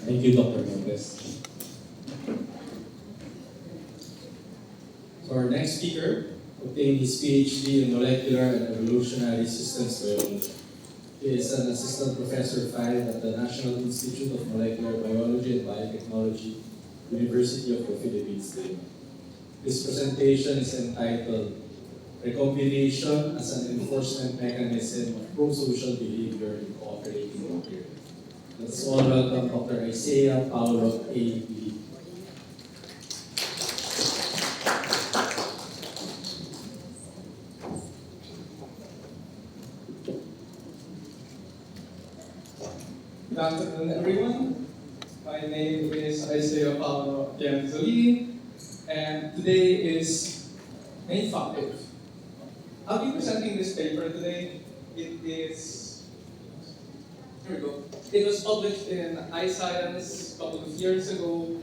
Thank you, Dr. Lopez. So our next speaker obtained his PhD in molecular and evolutionary systems biology. He is an assistant professor 5 at the National Institute of Molecular Biology and Biotechnology, University of the Philippines. His presentation is entitled Recombination as an Enforcement Mechanism of Pro-Social Behavior in Cooperating Materials. Let's all welcome Dr. Isaiah Paulo A.B. Good afternoon, everyone. My name is Isaiah Paulo Gianzolini, and today is May 5. I'll be presenting this paper today. Here we go. It was published in iScience a couple of years ago.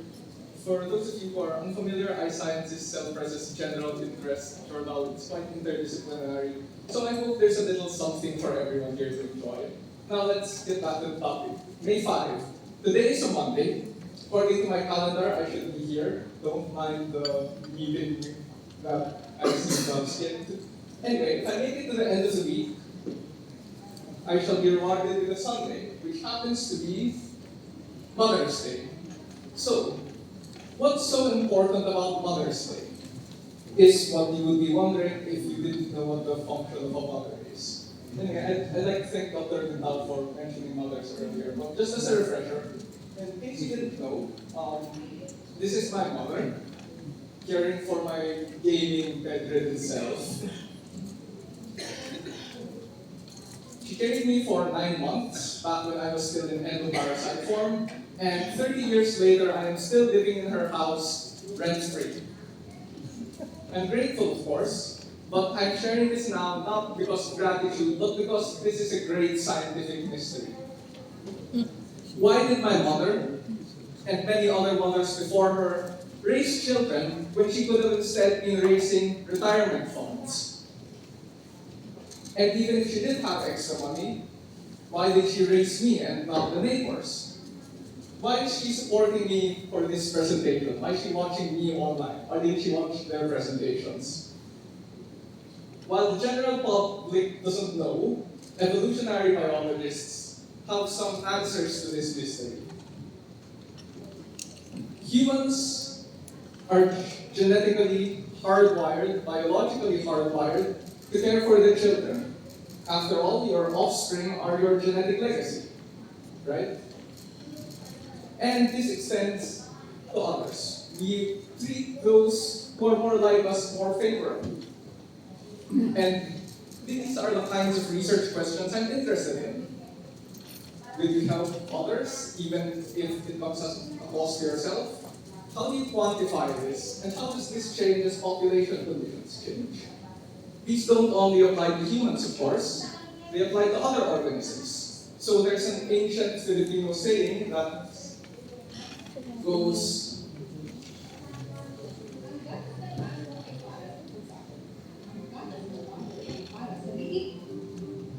For those of you who are unfamiliar, iScience is Cell Press's general interest journal. It's quite interdisciplinary. So I hope there's a little something for everyone here to enjoy. Now let's get back to the topic. May 5. Today is a Monday. According to my calendar, I should be here. Don't mind the meeting that I skipped. Anyway, if I make it to the end of the week, I shall be rewarded with a Sunday, which happens to be Mother's Day. So, what's so important about Mother's Day? Is what you would be wondering if you didn't know what the function of a mother is. Anyway, I'd like to thank Dr. Lindau for mentioning mothers earlier, but just as a refresher, in case you didn't know, this is my mother, caring for my gaming bedridden self. She carried me for 9 months, back when I was still in endoparasite form, and 30 years later, I am still living in her house, rent-free. I'm grateful, of course, but I'm sharing this now not because of gratitude, but because this is a great scientific mystery. Why did my mother, and many other mothers before her, raise children when she could have instead been raising retirement funds? And even if she did have extra money, why did she raise me and not the neighbors? Why is she supporting me for this presentation? Why is she watching me online? Why didn't she watch their presentations? While the general public doesn't know, evolutionary biologists have some answers to this mystery. Humans are genetically hardwired, biologically hardwired, to care for their children. After all, your offspring are your genetic legacy, right? And this extends to others. We treat those who are more like us more favorably. And these are the kinds of research questions I'm interested in. Will you help others, even if it comes at a cost to yourself? How do you quantify this? And how does this change as population conditions change? These don't only apply to humans, of course. They apply to other organisms. So there's an ancient Filipino saying that goes,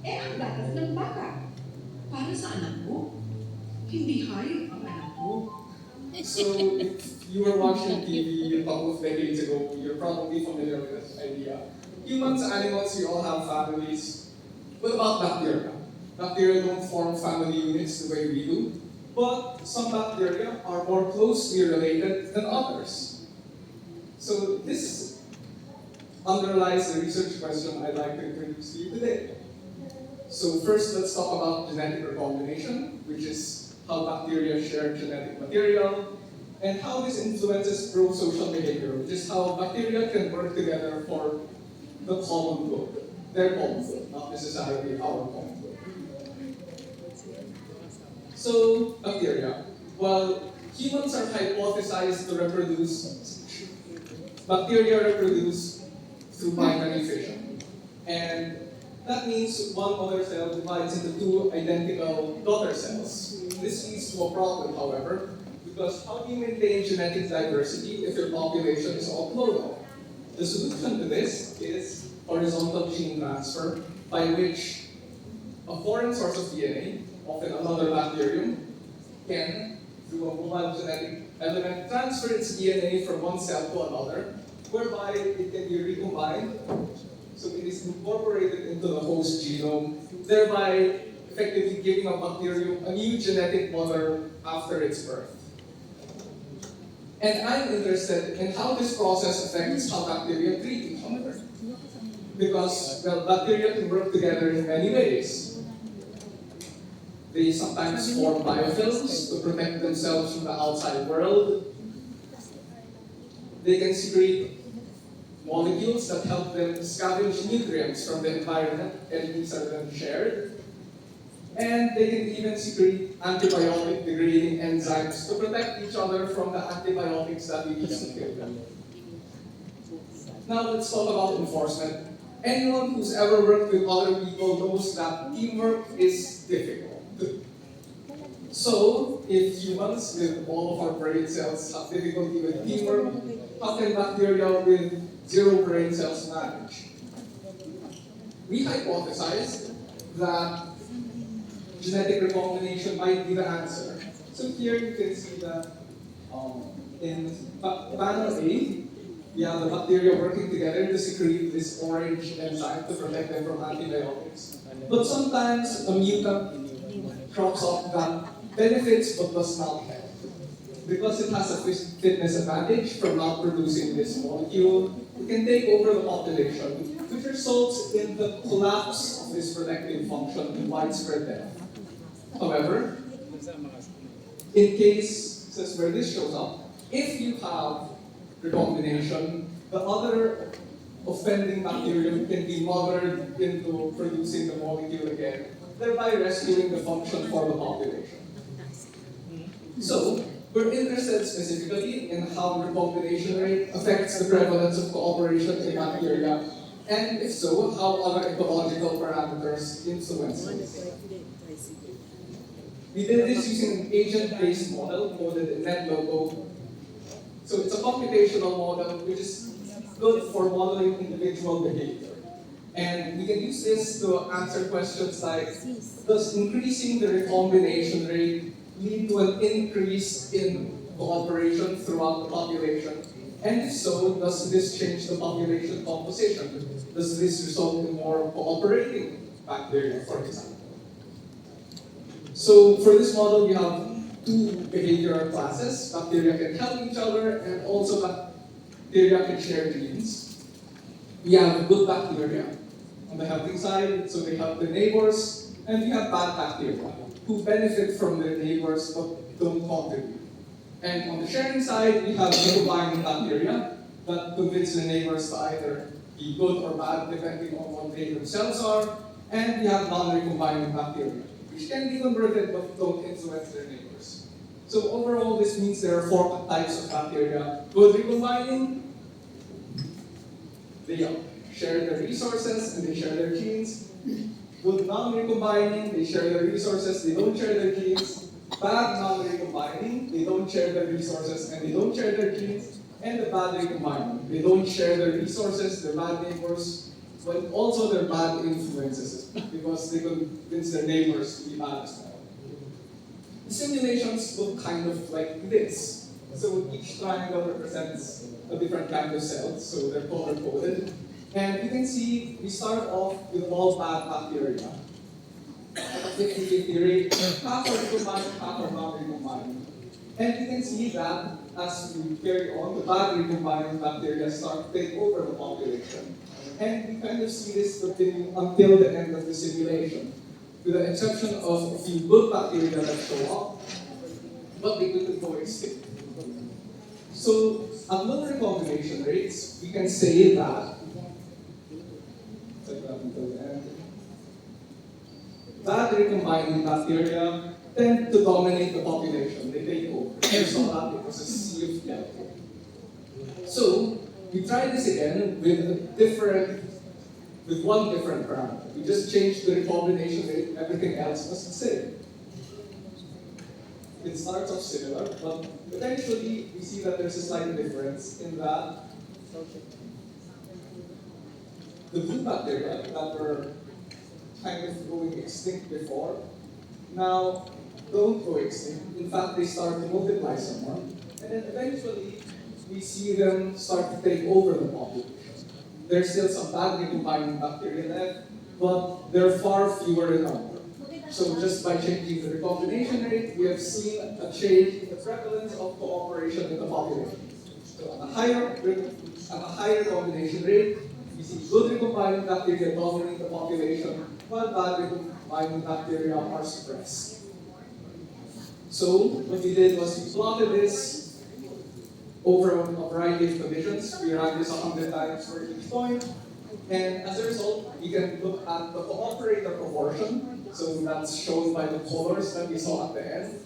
ang gatas ng baka. Para sa anak mo, hindi hayop ang anak mo. so if you were watching TV a couple of decades ago, you're probably familiar with this idea. Humans, animals, we all have families. What about bacteria? Bacteria don't form family units the way we do, but some bacteria are more closely related than others. So this underlies the research question I'd like to introduce to you today. So first, let's talk about genetic recombination, which is how bacteria share genetic material, and how this influences pro-social behavior, which is how bacteria can work together for the common good, their common good, not necessarily our common good. So, bacteria. While humans are hypothesized to reproduce, bacteria reproduce through binary fission. And that means one mother cell divides into two identical daughter cells. This leads to a problem, however, because how do you maintain genetic diversity if your population is all clonal? The solution to this is horizontal gene transfer, by which a foreign source of DNA, often another bacterium, can, through mobile genetic element transfer its DNA from one cell to another, whereby it can be recombined, so it is incorporated into the host genome, thereby effectively giving a bacterium a new genetic mother after its birth. And I'm interested in how this process affects how bacteria treat each other. Because, well, bacteria can work together in many ways. They sometimes form biofilms to protect themselves from the outside world. They can secrete molecules that help them scavenge nutrients from the environment, and these are then shared. And they can even secrete antibiotic degrading enzymes to protect each other from the antibiotics that we use to kill them. Now let's talk about enforcement. Anyone who's ever worked with other people knows that teamwork is difficult. So, if humans with all of our brain cells have difficulty with teamwork, how can bacteria with zero brain cells manage? We hypothesized that genetic recombination might be the answer. So here you can see that in panel A, we have the bacteria working together to secrete this orange enzyme to protect them from antibiotics. But sometimes a mutant crops up that benefits but does not help. Because it has a fitness advantage from not producing this molecule, it can take over the population, which results in the collapse of this protective function and widespread death. However, in cases where this shows up, if you have recombination, the other offending bacterium can be mothered into producing the molecule again, thereby rescuing the function for the population. So, we're interested specifically in how recombination rate affects the prevalence of cooperation in bacteria, and if so, how other ecological parameters influence this. We did this using an agent-based model coded in NetLogo. So it's a computational model which is good for modeling individual behavior. And we can use this to answer questions like, does increasing the recombination rate lead to an increase in cooperation throughout the population? And if so, does this change the population composition? Does this result in more cooperating bacteria, for example? So for this model, we have two behavioral classes. Bacteria can help each other, and also bacteria can share genes. We have good bacteria on the helping side, so they help their neighbors, and we have bad bacteria who benefit from their neighbors but don't contribute. And on the sharing side, we have recombinant bacteria that convince the neighbors to either be good or bad depending on what they themselves are, and we have non-recombinant bacteria, which can be converted but don't influence their neighbors. So overall, this means there are four types of bacteria. Good recombining, they share their resources and they share their genes. Good non-recombining, they share their resources, they don't share their genes. Bad non-recombining, they don't share their resources and they don't share their genes. And the bad recombining, they don't share their resources, they're bad neighbors, but also they're bad influences because they convince their neighbors to be bad as well. The simulations look kind of like this. So each triangle represents a different kind of cell, so they're color-coded. And you can see we start off with all bad bacteria. 50-50 rate, half are recombined, half are non-recombined. And you can see that as we carry on, the bad recombined bacteria start to take over the population. And we kind of see this continuing until the end of the simulation, with the exception of a few good bacteria that show up, but they quickly go extinct. So, at low recombination rates, we can say that bad recombining bacteria tend to dominate the population. They take over. We saw that it was a sea of yellow. So, we tried this again with one different parameter. We just changed the recombination rate, everything else was the same. It starts off similar, but eventually we see that there's a slight difference in that the blue bacteria that were kind of going extinct before, now don't go extinct. In fact, they start to multiply some more. And then eventually, we see them start to take over the population. There's still some bad recombining bacteria left, but they're far fewer in number. So just by changing the recombination rate, we have seen a change in the prevalence of cooperation in the population. So at a higher combination rate, we see good recombining bacteria dominate the population, while bad recombining bacteria are suppressed. So what we did was we plotted this over a variety of conditions. We ran this 100 times for each point. And as a result, we can look at the cooperator proportion. So that's shown by the colors that we saw at the end,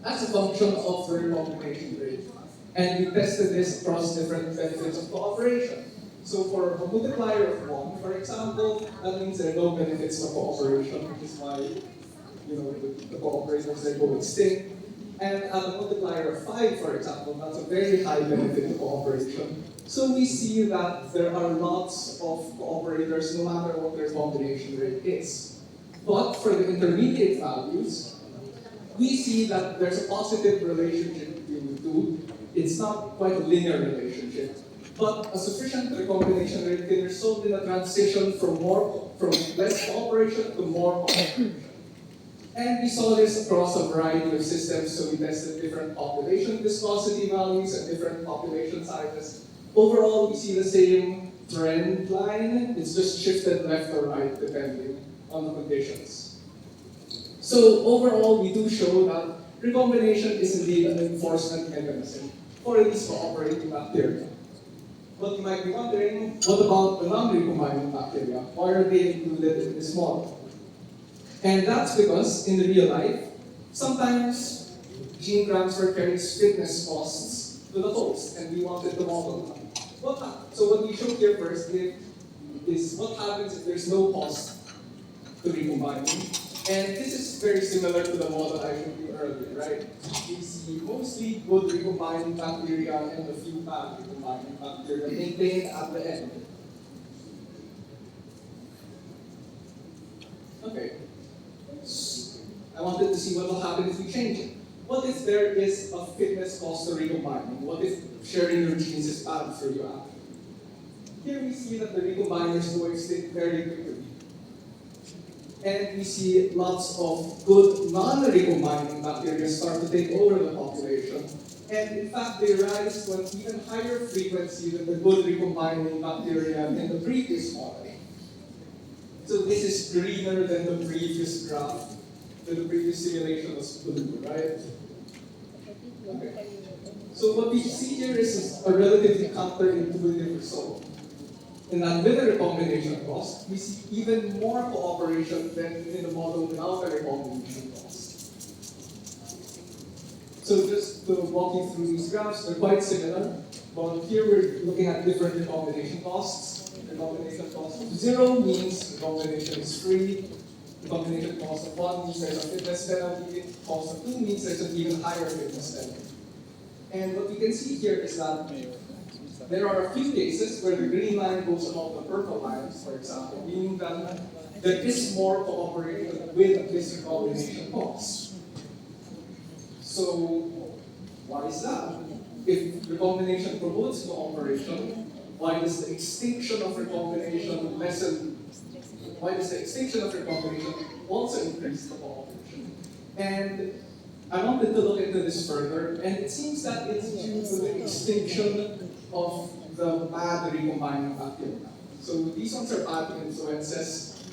as a function of the recombination rate. And we tested this across different benefits of cooperation. So for a multiplier of 1, for example, that means there are no benefits of cooperation, which is why the cooperators they go extinct. And at a multiplier of 5, for example, that's a very high benefit to cooperation. So we see that there are lots of cooperators no matter what their combination rate is. But for the intermediate values, we see that there's a positive relationship between the two. It's not quite a linear relationship, but a sufficient recombination rate can result in a transition from less cooperation to more cooperation. And we saw this across a variety of systems, so we tested different population viscosity values and different population sizes. Overall, we see the same trend line, it's just shifted left or right depending on the conditions. So overall, we do show that recombination is indeed an enforcement mechanism for these cooperating bacteria. But you might be wondering, what about the non-recombining bacteria? Why are they included in this model? And that's because in real life, sometimes gene transfer carries fitness costs to the host, and we wanted to model that. So what we show here first is what happens if there's no cost to recombining. And this is very similar to the model I showed you earlier, right? We see mostly good recombining bacteria and a few bad recombining bacteria maintained at the end. Okay. I wanted to see what will happen if we change it. What if there is a fitness cost to recombining? What if sharing your genes is bad for you after? Here we see that the recombiners go extinct very quickly. And we see lots of good non-recombining bacteria start to take over the population. And in fact, they rise to an even higher frequency than the good recombining bacteria in the previous model. So this is greener than the previous graph. The previous simulation was blue, right? Okay. So what we see here is a relatively counterintuitive result. In that with a recombination cost, we see even more cooperation than in the model without a recombination cost. So just to walk you through these graphs, they're quite similar, but here we're looking at different recombination costs. Recombination cost of 0 means recombination is free. Recombination cost of 1 means there's a fitness penalty. Cost of 2 means there's an even higher fitness penalty. And what we can see here is that there are a few cases where the green line goes above the purple lines, for example, meaning that there is more cooperation with this recombination cost. So, why is that? If recombination promotes cooperation, why does the extinction of recombination lessen? Why does the extinction of recombination also increase the cooperation? And I wanted to look into this further, and it seems that it's due to the extinction of the bad recombining bacteria. So these ones are bad influences.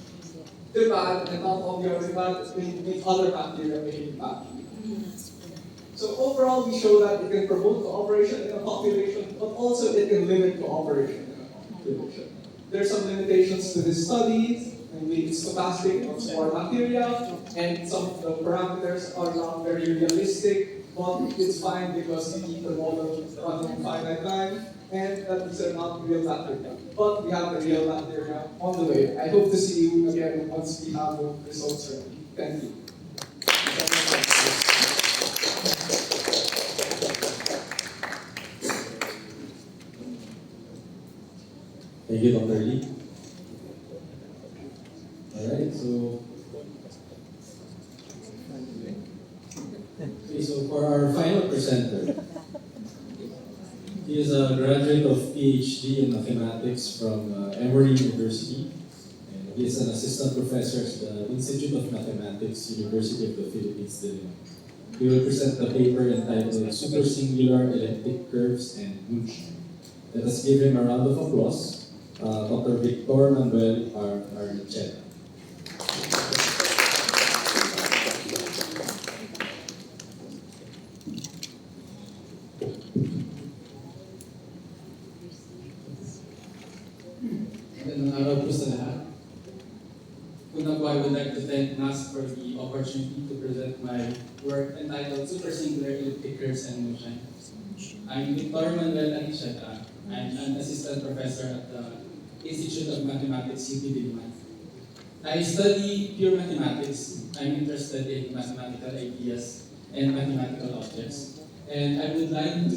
They're bad, and not all the other bad, with other bacteria being bad. So overall, we show that it can promote cooperation in a population, but also it can limit cooperation in a population. There are some limitations to this study. It's stochastic of spore bacteria, and some of the parameters are not very realistic, but it's fine because we keep the model running in finite time, and that these are not real bacteria. But we have the real bacteria on the way. I hope to see you again once we have the results ready. Thank you. Thank you, Dr. Lee. Alright, so So for our final presenter, he is a graduate of PhD in mathematics from Emory University. And he is an assistant professor at the Institute of Mathematics, University of the Philippines, Manila. He will present the paper entitled Supersingular Elliptic Curves and Butch. Let us give him a round of applause. Dr. Victor Manuel Archeta. Magandang araw po sa lahat. Una po, I would like to thank NAST for the opportunity to present my work entitled Supersingular Elliptic Curves and Motion. I'm Victor Manuel Archeta. I'm an assistant professor at the Institute of Mathematics, UP Diliman. I study pure mathematics. I'm interested in mathematical ideas and mathematical objects. And I would like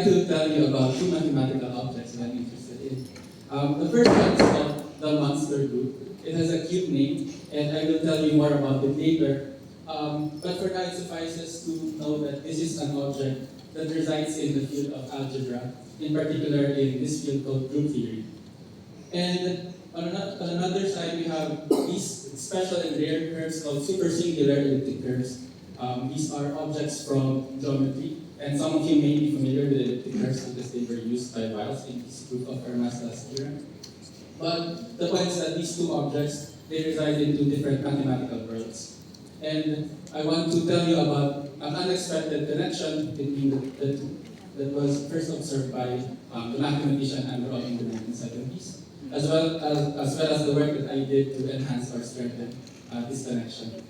to tell you about two mathematical objects that I'm interested in. The first one is called the monster group. It has a cute name, and I will tell you more about it later. But for now, it suffices to know that this is an object that resides in the field of algebra, in particular in this field called group theory. And on another side, we have these special and rare curves called supersingular elliptic curves. These are objects from geometry, and some of you may be familiar with elliptic curves because they were used by Valdes in his proof of Fermat's last year. But the point is that these two objects, they reside in two different mathematical worlds. And I want to tell you about an unexpected connection between the two that was first observed by the mathematician Engr in the 1970s, as well as the work that I did to enhance or strengthen this connection.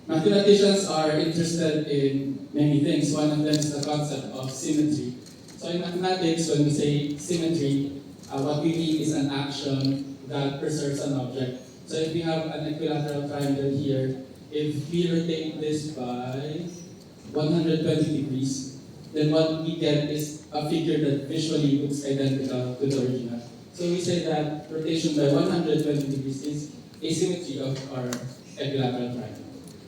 Mathematicians are interested in many things. One of them is the concept of symmetry. So in mathematics, when we say symmetry, what we mean is an action that preserves an object. So if we have an equilateral triangle here, if we rotate this by 120 degrees, then what we get is a figure that visually looks identical to the original. So we say that rotation by 120 degrees is asymmetry of our equilateral triangle.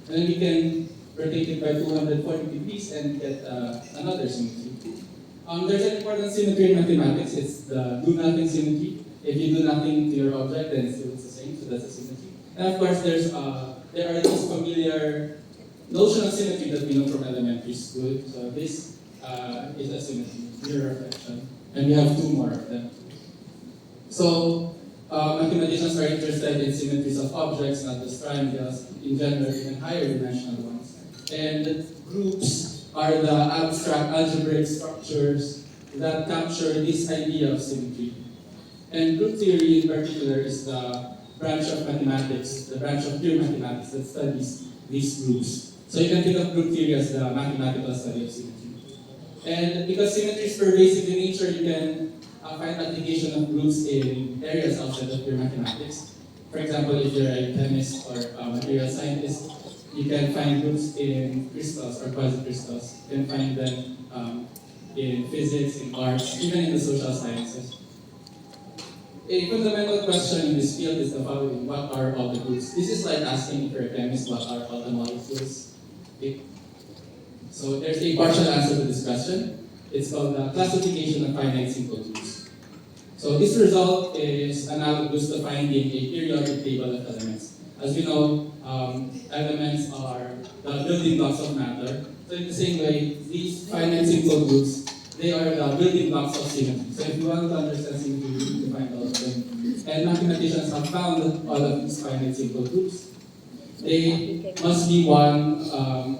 And then we can rotate it by 240 degrees and get another symmetry. There's an important symmetry in mathematics. It's the do-nothing symmetry. If you do nothing to your object, then it still looks the same, so that's a symmetry. And of course, there are these familiar notion of symmetry that we know from elementary school. So this is a symmetry, mirror reflection. And we have two more of them. So mathematicians are interested in symmetries of objects, not just triangles, in general, even higher dimensional ones. And groups are the abstract algebraic structures that capture this idea of symmetry. And group theory in particular is the branch of mathematics, the branch of pure mathematics that studies these groups. So you can think of group theory as the mathematical study of symmetry. And because symmetry is pervasive in nature, you can find application of groups in areas outside of pure mathematics. For example, if you're a chemist or a material scientist, you can find groups in crystals or quasi-crystals. You can find them in physics, in arts, even in the social sciences. A fundamental question in this field is the following: what are all the groups? This is like asking if you're a chemist, what are all the molecules? So there's a partial answer to this question. It's called the classification of finite simple groups. So this result is analogous to finding a periodic table of elements. As we know, elements are the building blocks of matter. So in the same way, these finite simple groups, they are the building blocks of symmetry. So if you want to understand symmetry, you need to find all of them. And mathematicians have found all of these finite simple groups. They must be one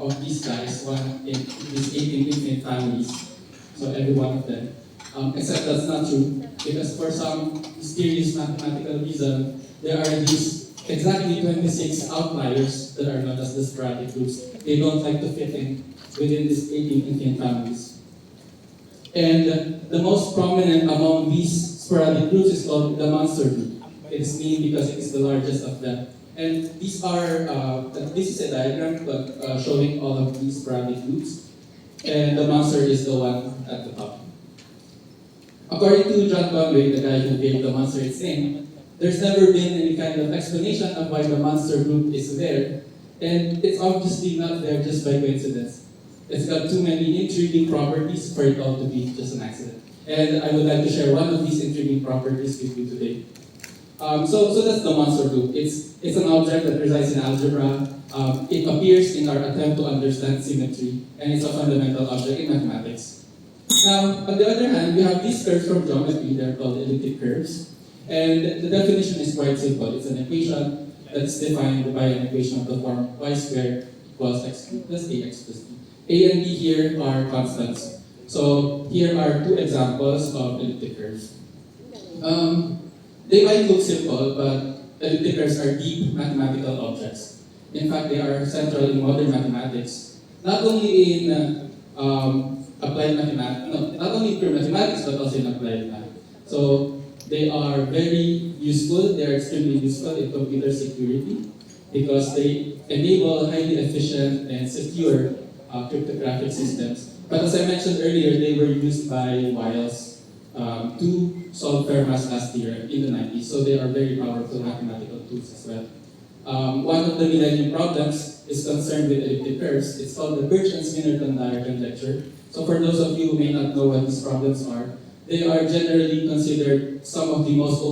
of these guys, one in these 18 infinite families. So every one of them. Except that's not true, because for some mysterious mathematical reason, there are these exactly 26 outliers that are known as the sporadic groups. They don't like to fit in within these 18 infinite families. And the most prominent among these sporadic groups is called the monster group. It's named because it is the largest of them. And these are, this is a diagram showing all of these sporadic groups. And the monster is the one at the top. According to John Conway, the guy who gave the monster its name, there's never been any kind of explanation of why the monster group is there, and it's obviously not there just by coincidence. It's got too many intriguing properties for it all to be just an accident. And I would like to share one of these intriguing properties with you today. So that's the monster group. It's an object that resides in algebra. It appears in our attempt to understand symmetry, and it's a fundamental object in mathematics. Now, on the other hand, we have these curves from geometry. They're called elliptic curves. And the definition is quite simple. It's an equation that's defined by an equation of the form y squared equals x cubed plus ax plus b. A and b here are constants. So here are two examples of elliptic curves. They might look simple, but elliptic curves are deep mathematical objects. In fact, they are central in modern mathematics, not only in applied mathematics, no, not only in pure mathematics, but also in applied math. So they are very useful. They are extremely useful in computer security because they enable highly efficient and secure cryptographic systems. But as I mentioned earlier, they were used by Wiles to solve Fermat's last theorem in the 90s. So they are very powerful mathematical tools as well. One of the millennium problems is concerned with elliptic curves. It's called the Birch and Spinnerton-Dyer conjecture. So for those of you who may not know what these problems are, they are generally considered some of the most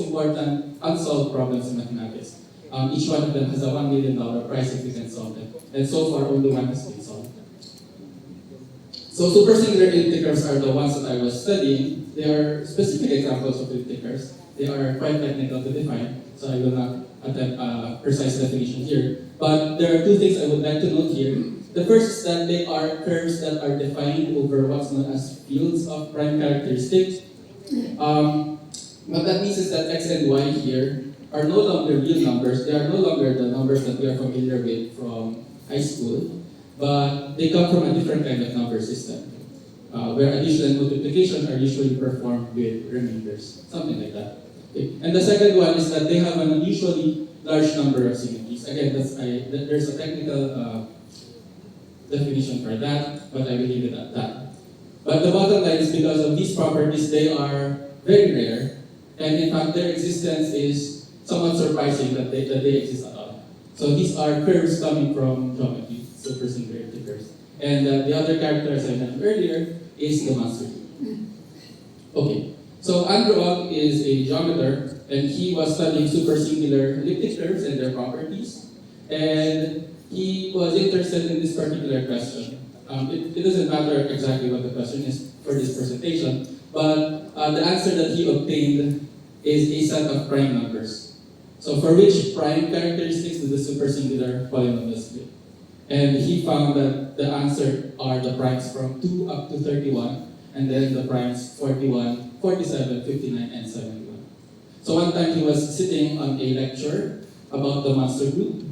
important unsolved problems in mathematics. Each one of them has a $1 million prize if you can solve them. And so far, only one has been solved. So supersingular elliptic curves are the ones that I was studying. They are specific examples of elliptic curves. They are quite technical to define, so I will not attempt a precise definition here. But there are two things I would like to note here. The first is that they are curves that are defined over what's known as fields of prime characteristics. What that means is that x and y here are no longer real numbers. They are no longer the numbers that we are familiar with from high school, but they come from a different kind of number system, where addition and multiplication are usually performed with remainders, something like that. Okay. And the second one is that they have an unusually large number of symmetries. Again, there's a technical definition for that, but I will leave it at that. But the bottom line is because of these properties, they are very rare, and in fact their existence is somewhat surprising that they exist at all. So these are curves coming from geometry, supersingular elliptic curves. And the other character, as I mentioned earlier, is the monster group. Okay, so Andrew is a geometer, and he was studying supersingular elliptic curves and their properties. And he was interested in this particular question. It doesn't matter exactly what the question is for this presentation, but the answer that he obtained is a set of prime numbers. So for which prime characteristics do the supersingular polynomials split? And he found that the answer are the primes from 2 up to 31, and then the primes 41, 47, 59, and 71. So one time he was sitting on a lecture about the monster group,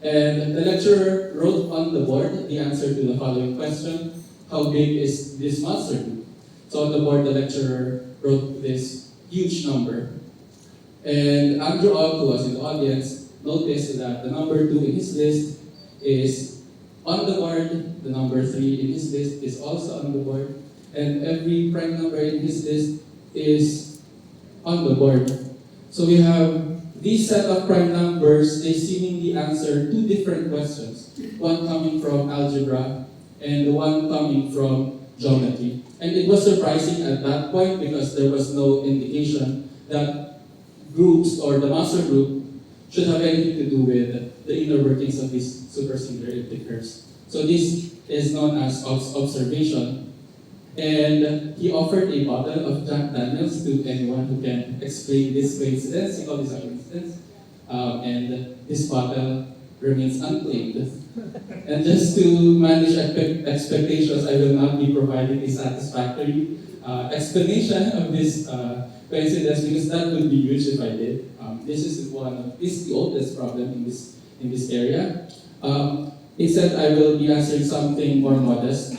and the lecturer wrote on the board the answer to the following question: how big is this monster group? So on the board, the lecturer wrote this huge number. And Andrew Ogg, who was in the audience, noticed that the number 2 in his list is on the board, the number 3 in his list is also on the board, and every prime number in his list is on the board. So we have these set of prime numbers. They seemingly answer two different questions, one coming from algebra and the one coming from geometry. And it was surprising at that point because there was no indication that groups or the monster group should have anything to do with the inner workings of these supersingular elliptic curves. So this is known as observation. And he offered a bottle of Jack Daniels to anyone who can explain this coincidence. He called this a coincidence. And this bottle remains unclaimed. And just to manage expectations, I will not be providing a satisfactory explanation of this coincidence because that would be huge if I did. This is the oldest problem in this area. Instead, I will be answering something more modest.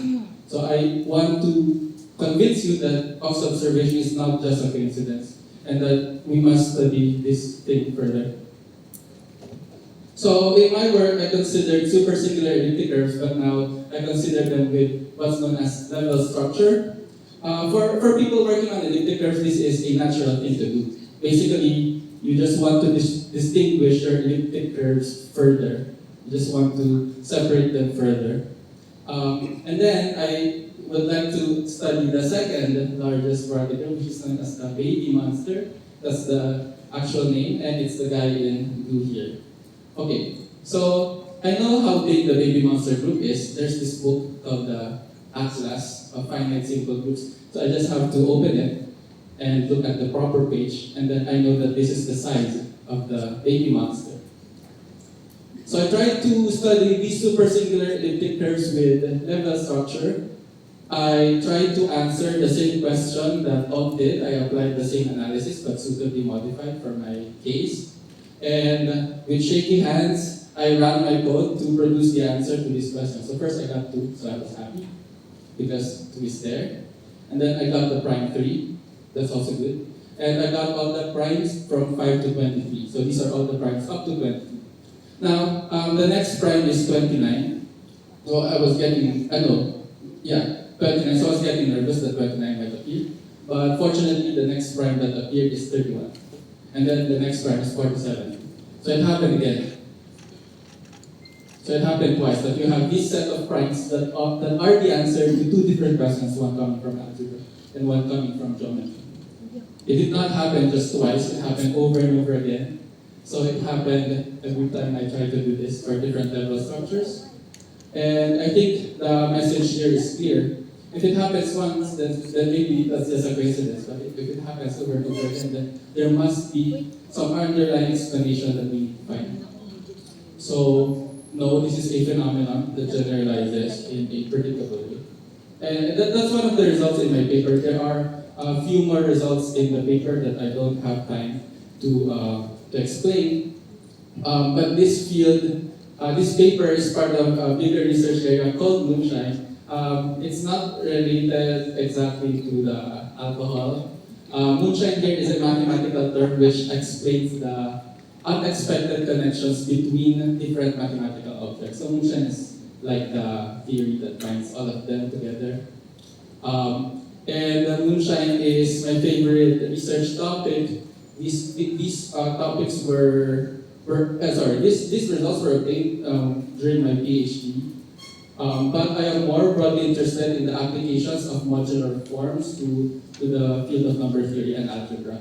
So I want to convince you that Cox observation is not just a coincidence, and that we must study this thing further. So in my work, I considered supersingular elliptic curves, but now I consider them with what's known as level structure. For people working on elliptic curves, this is a natural thing to do Basically, you just want to distinguish your elliptic curves further. You just want to separate them further. And then I would like to study the second largest particle, which is known as the baby monster. That's the actual name, and it's the guy in blue here. Okay, so I know how big the baby monster group is. There's this book called the Atlas of Finite Simple Groups. So I just have to open it and look at the proper page, and then I know that this is the size of the baby monster. So I tried to study these super singular elliptic curves with level structure. I tried to answer the same question that Tom did. I applied the same analysis but suitably modified for my case. And with shaky hands, I ran my code to produce the answer to this question. So first I got 2, so I was happy because 2 is there. And then I got the prime 3, that's also good. And I got all the primes from 5 to 23. So these are all the primes up to 23. Now, the next prime is 29. So I was getting, 29. So I was getting nervous that 29 might appear. But fortunately, the next prime that appeared is 31. And then the next prime is 47. So it happened again. So it happened twice, that you have this set of primes that are the answer to 2 different questions, one coming from algebra and one coming from geometry. It did not happen just twice, it happened over and over again. So it happened every time I tried to do this for different level structures. And I think the message here is clear. If it happens once, then maybe that's just a coincidence. But if it happens over and over again, then there must be some underlying explanation that we need to find. So, no, this is a phenomenon that generalizes in a predictable way. And that's one of the results in my paper. There are a few more results in the paper that I don't have time to explain. But this field, this paper is part of a bigger research area called moonshine. It's not related exactly to the alcohol. Moonshine here is a mathematical term which explains the unexpected connections between different mathematical objects. So moonshine is like the theory that binds all of them together. And moonshine is my favorite research topic. These topics these results were obtained during my PhD. But I am more broadly interested in the applications of modular forms to the field of number theory and algebra.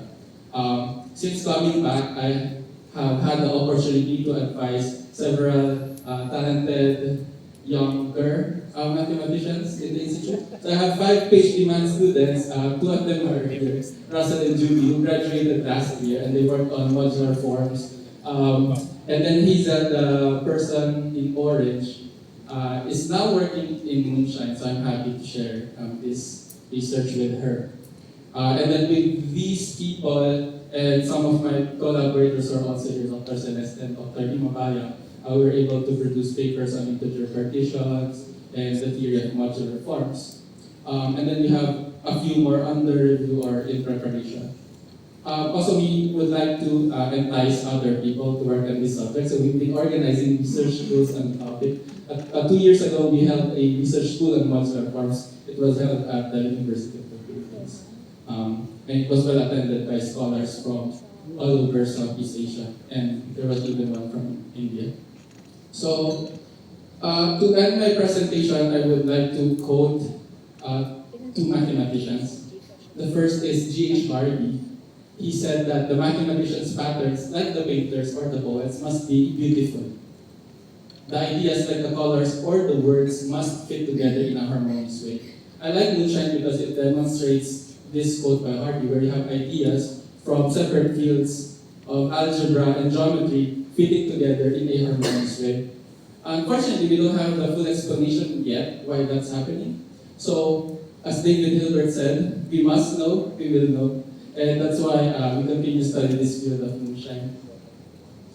Since coming back, I have had the opportunity to advise several talented younger mathematicians in the institute. So I have 5 PhD man students, 2 of them are here, Russell and Judy, who graduated last year, and they worked on modular forms. And then he's the person in orange is now working in moonshine, so I'm happy to share this research with her. And then with these people and some of my collaborators are also here, Dr. Celeste and Dr. Dimabaya, we were able to produce papers on integer partitions and the theory of modular forms. And then we have a few more under review or in preparation. Also, we would like to entice other people to work on this subject, so we've been organizing research schools on the topic. 2 years ago, we held a research school on modular forms. It was held at the University of the Philippines. And it was well attended by scholars from all over Southeast Asia, and there was even one from India. So, to end my presentation, I would like to quote 2 mathematicians. The first is G.H. Hardy. He said that the mathematician's patterns, like the painters or the poets, must be beautiful. The ideas, like the colors or the words, must fit together in a harmonious way. I like moonshine because it demonstrates this quote by Hardy, where you have ideas from separate fields of algebra and geometry fitting together in a harmonious way. Unfortunately, we don't have the full explanation yet why that's happening. So, as David Hilbert said, we must know, we will know. And that's why we continue to study this field of moonshine.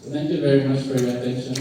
So thank you very much for your attention.